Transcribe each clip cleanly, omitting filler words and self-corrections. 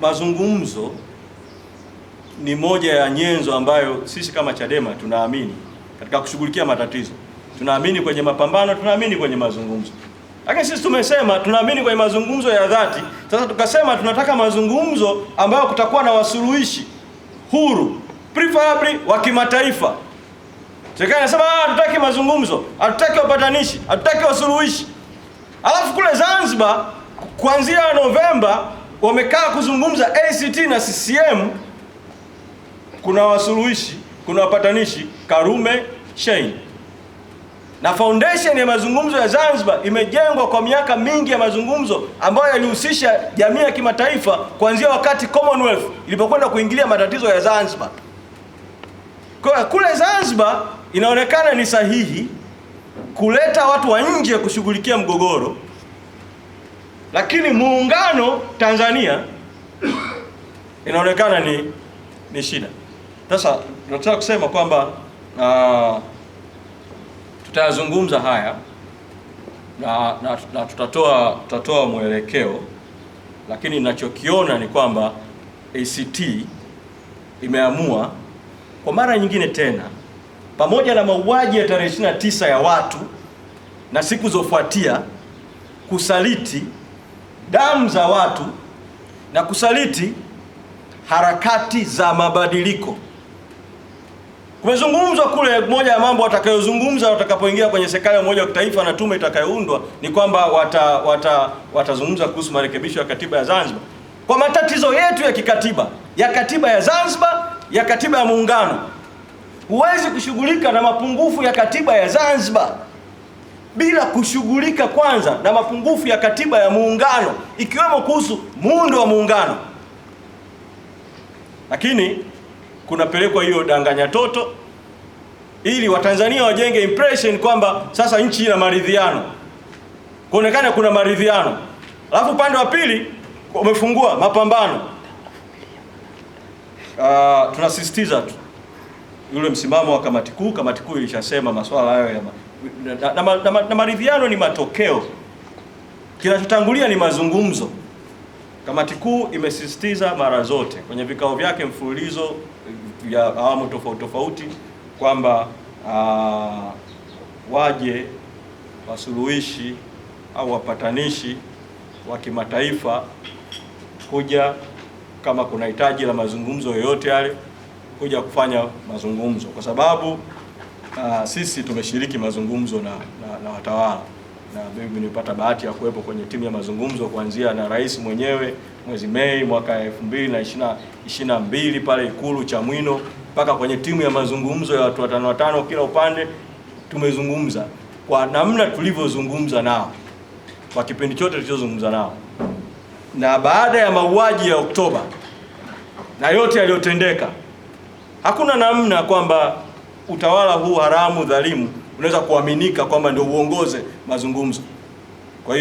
mazungumzo ni moja ya nyenzo ambayo sisi kama Chadema tunaamini katika kushughulikia matatizo. Tunaamini kwenye mapambano, tunaamini kwenye mazungumzo. Lakini sisi tumesema tunaamini kwenye mazungumzo ya dhati. Sasa tukasema tunataka mazungumzo ambayo kutakuwa na wasuluhishi huru, preferably wa kimataifa. Serikali inasema hatutaki mazungumzo, hatutaki wapatanishi, hatutaki wasuluhishi. Alafu kule Zanzibar kuanzia Novemba wamekaa kuzungumza ACT na CCM, kuna wasuluhishi, kuna wapatanishi, Karume, Shein. Na foundation ya mazungumzo ya Zanzibar imejengwa kwa miaka mingi ya mazungumzo ambayo yalihusisha jamii ya kimataifa kuanzia wakati Commonwealth ilipokwenda kuingilia matatizo ya Zanzibar. Kwa kule Zanzibar inaonekana ni sahihi kuleta watu wa nje kushughulikia mgogoro, lakini muungano Tanzania inaonekana ni shida. Sasa tunataka kusema kwamba tutayazungumza haya na tutatoa mwelekeo, lakini ninachokiona ni kwamba ACT imeamua kwa mara nyingine tena, pamoja na mauaji ya tarehe 29 ya watu na siku zofuatia, kusaliti damu za watu na kusaliti harakati za mabadiliko. Kumezungumzwa kule, moja ya mambo watakayozungumza watakapoingia kwenye serikali ya umoja wa kitaifa na tume itakayoundwa ni kwamba watazungumza kuhusu marekebisho ya katiba ya Zanzibar. Kwa matatizo yetu ya kikatiba, ya katiba ya Zanzibar, ya katiba ya muungano, huwezi kushughulika na mapungufu ya katiba ya Zanzibar bila kushughulika kwanza na mapungufu ya katiba ya muungano, ikiwemo kuhusu muundo wa muungano. Lakini kunapelekwa hiyo danganya toto ili Watanzania wajenge impression kwamba sasa nchi ina maridhiano, kuonekana kuna maridhiano, alafu upande wa pili umefungua mapambano. Tunasisitiza tu yule msimamo wa kamati kuu. Kamati kuu ilishasema masuala hayo na maridhiano ni matokeo, kinachotangulia ni mazungumzo. Kamati kuu imesisitiza mara zote kwenye vikao vyake mfululizo vya awamu tofauti tofauti kwamba waje wasuluhishi au wapatanishi wa kimataifa kuja, kama kuna hitaji la mazungumzo yoyote yale, kuja kufanya mazungumzo, kwa sababu sisi tumeshiriki mazungumzo na watawala, na mimi nilipata bahati ya kuwepo kwenye timu ya mazungumzo kuanzia na rais mwenyewe mwezi Mei mwaka 2022 pale Ikulu Chamwino, mpaka kwenye timu ya mazungumzo ya watu watano kila upande. Tumezungumza kwa namna tulivyozungumza nao kwa kipindi chote tulichozungumza nao, na baada ya mauaji ya Oktoba na yote yaliyotendeka, hakuna namna kwamba utawala huu haramu dhalimu unaweza kuaminika kwamba ndio uongoze mazungumzo. Kwa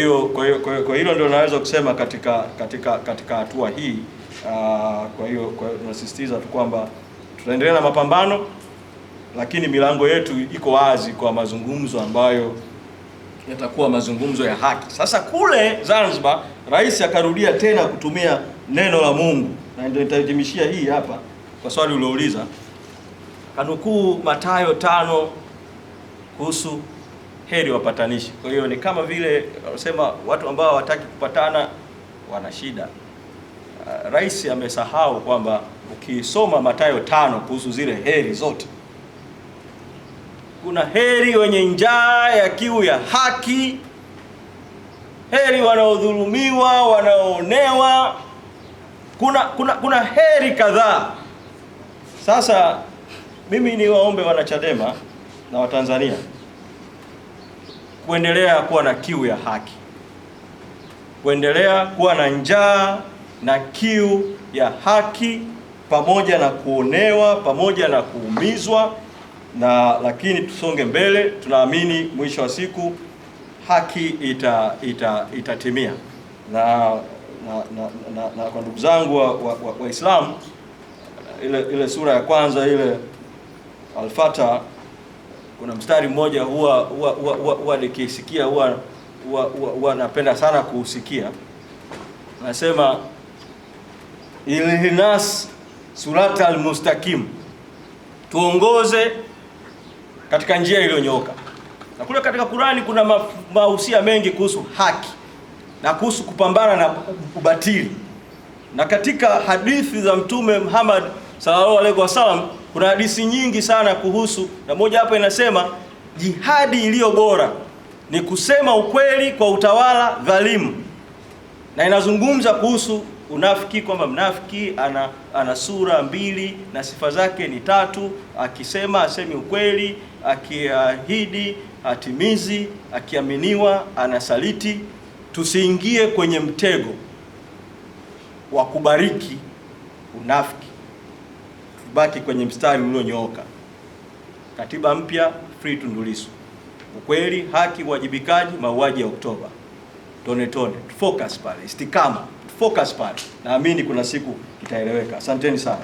hilo ndio naweza kusema katika hatua hii. Kwa hiyo tunasisitiza tu kwamba tutaendelea na mapambano, lakini milango yetu iko wazi kwa mazungumzo ambayo yatakuwa mazungumzo ya haki. Sasa kule Zanzibar rais akarudia tena kutumia neno la Mungu, na ndio nitahitimishia hii hapa kwa swali uliouliza. Kanukuu Mathayo 5 kuhusu heri wapatanishi. Kwa hiyo ni kama vile wanasema watu ambao hawataki kupatana wana shida. Rais amesahau kwamba ukisoma Mathayo 5 kuhusu zile heri zote, kuna heri wenye njaa ya kiu ya haki, heri wanaodhulumiwa, wanaoonewa, kuna heri kadhaa. Sasa mimi ni waombe wanachadema na Watanzania kuendelea kuwa na kiu ya haki, kuendelea kuwa na njaa na kiu ya haki, pamoja na kuonewa, pamoja na kuumizwa, lakini tusonge mbele. Tunaamini mwisho wa siku haki itatimia. Na kwa ndugu zangu Waislamu, ile sura ya kwanza ile Al-Fatiha, kuna mstari mmoja huwa nikisikia huwa napenda sana kuusikia. Anasema Ihdinas siratal mustaqim, tuongoze katika njia iliyonyooka. Na kule katika Qur'ani kuna mahusia mengi kuhusu haki na kuhusu kupambana na ubatili. Na katika hadithi za Mtume Muhammad sallallahu alaihi wasallam kuna hadithi nyingi sana kuhusu, na moja hapo inasema jihadi iliyo bora ni kusema ukweli kwa utawala dhalimu, na inazungumza kuhusu unafiki, kwamba mnafiki ana sura mbili na sifa zake ni tatu: akisema asemi ukweli, akiahidi atimizi, akiaminiwa anasaliti. Tusiingie kwenye mtego wa kubariki unafiki, tubaki kwenye mstari ulionyooka. Katiba mpya, free Tundu Lissu, ukweli, haki, uwajibikaji, mauaji ya Oktoba, tone tone, focus pale, istikama, focus pale. Naamini kuna siku kitaeleweka. Asanteni sana.